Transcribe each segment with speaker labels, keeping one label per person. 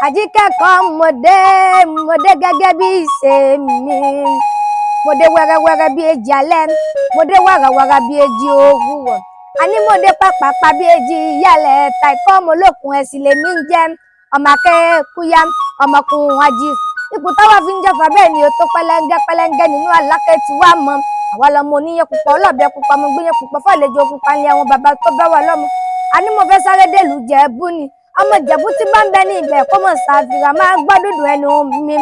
Speaker 1: àjíkẹ́kọ̀ọ́ mọ̀dé gẹ́gẹ́ bí ìṣe mi mọ̀dé wẹ́rẹ́wẹ́rẹ́ bí èjì alẹ́ mọ̀dé wàràwàrà bí èjì òwúrọ̀ àní mọ̀dé pàpàpà bí èjì ìyálẹ̀ ẹ̀ta ìkọ́ ọmọ olókun ẹ̀sìn lèmi ń jẹ́ ọmọ akẹ́kùyà ọmọkùnrin ají ipò táwa fi ń jẹ́fà bẹ́ẹ̀ ni ó tó pẹ́lẹ́ngẹ́ nínú alákẹ́ tí wàá mọ àwa lọmọ oníyẹn pupa ọlọ́bẹ pupa mo gbéyẹn pupa fàlejò pupa ní àwọn bàbá tó bẹ́ wà lọ́mọ àní mo fẹ́ sáré dèlù Jẹ̀bú ni ọmọ Ìjẹ̀bú tí bá ń bẹ ní ibẹ̀ kó mọ̀ ṣàfihàn máa gbọ́ dúdú ẹnu mi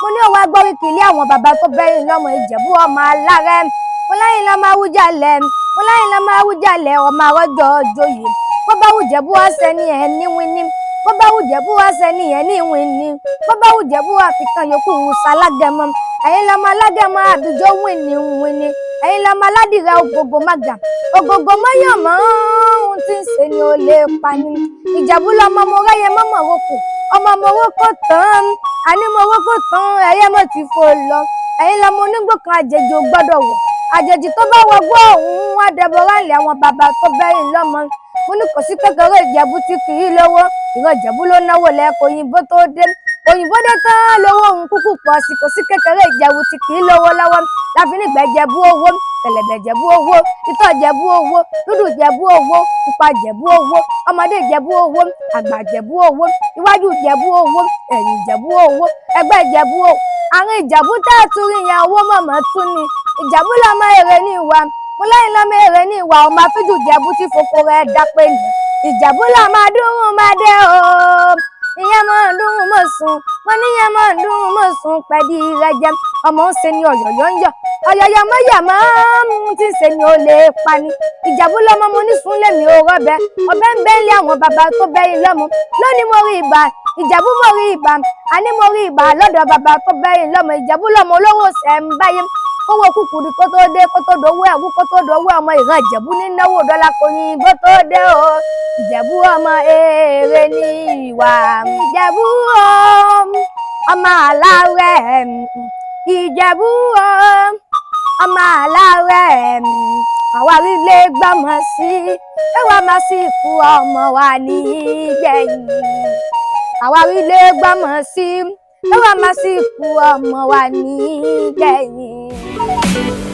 Speaker 1: mo ní òun agbọ́ wíkìlì àwọn bàbá tó bẹ́yìn lọ́mọ Ìjẹ̀bú ọmọ alárẹ̀ mo láyìn lọ́mọ Awújalẹ̀ mo láyìn lọ́mọ Awújalẹ̀ ọmọ àrọ́jọ joyè bó bá wù Jẹ̀bú ọ̀sẹ̀ ni ẹ̀ ní wíní bó bá wù Jẹ̀bú ọ̀sẹ̀ ni ẹ̀ ní wíní bó bá wù Jẹ̀bú àfikàn yòókù ṣalágẹmọ ẹ̀yin lọ́mọ alágẹmọ àbíjọ wíní ẹ̀yin lọ́mọ aládìrẹ ògógó mága ògógó mọ́yọ̀mọ́ ohun tí ń ṣe ni ó lè pa ni Ìjẹ̀bú lọ́mọ mo rẹ́yẹ mọ́mọ́ roko ọmọ mo roko tán àní mo roko tán ẹ̀yẹ mọ̀ ti fò lọ ẹ̀yin lọ́mọ onígbò kan àjèjì ò gbọ́dọ̀ wọ̀ àjèjì tó bá wọgbọ́ òun wá dẹbọrá ilé àwọn bàbá tó bẹ́yìn lọ́mọ mo ní kò sí kékeré Ìjẹ̀bú tí kì í lówó ìran Ìjẹ̀bú ló náwó lẹ́kọ̀ọ́ òyìnbó tó dé òyìnbó dé tán lówó òun kúkú pọ̀ sí kò sí kékeré Ìjẹ̀bú tí kì í lówó lọ́wọ́ láfi nígbà Ìjẹ̀bú owó kẹ̀lẹ̀bẹ̀ Ìjẹ̀bú owó ìtọ́ Ìjẹ̀bú owó dúdú Ìjẹ̀bú owó pupa Ìjẹ̀bú owó ọmọdé Ìjẹ̀bú owó àgbà Ìjẹ̀bú owó iwájú Ìjẹ̀bú owó ẹ̀yìn Ìjẹ̀bú owó ẹgbẹ́ Ìjẹ̀bú owó àwọn Ìjẹ̀bú tá a tún rí yẹn owó mọ̀mọ́ tún ni Ìjẹ̀bú lọ́mọ èrè ní ìwà mo láyìn lọ́mọ èrè ní ìwà ọmọ afíjù Ìjẹ̀bú tí foko rẹ̀ dápé ní Ìjẹ̀bú lọ́mọ adúrún máa dé o ìyẹn máa ń dún mọ̀ sùn wọn níyẹn máa ń dún mọ̀ sùn pẹ̀lú ìrẹ́jẹ ọmọ ń ṣe ni ọ̀yọ̀yọ̀ ń yọ̀ ọ̀yọ̀yọ̀ mọ́yàmọ́ tí ń ṣe ni ó lè pa ni Ìjẹ̀bú lọ́mọ mo ní sùn lèmi ò rọ́bẹ ọbẹ̀ ń bẹ́ẹ̀ lé àwọn bàbá tó bẹ́yìn lọ́mọ lónìí mo rí ibà Ìjẹ̀bú mo rí ibà àní mo rí ibà lọ́dọ̀ bàbá tó bẹ́yìn lọ́mọ Ìjẹ̀bú lọ́mọ olówó ṣẹ̀ ń báyé owó kúkúrú kó tó dé kó tó dowó ẹ̀wú kó tó dowó ọmọ ìran Ìjẹ̀bú ní náwó dọ́là kò ní bó tó dé o Ìjẹ̀bú ọmọ èrè ní ìwà Ìjẹ̀bú ọmọ alárẹ̀ Ìjẹ̀bú ọmọ alárẹ̀ àwárí lè gbọ́mọ sí ẹwà máa sì kú ọmọ wa ní gbẹ̀yìn àwárí lè gbọ́mọ sí ẹwà máa sì kú ọmọ wa ní gbẹ̀yìn.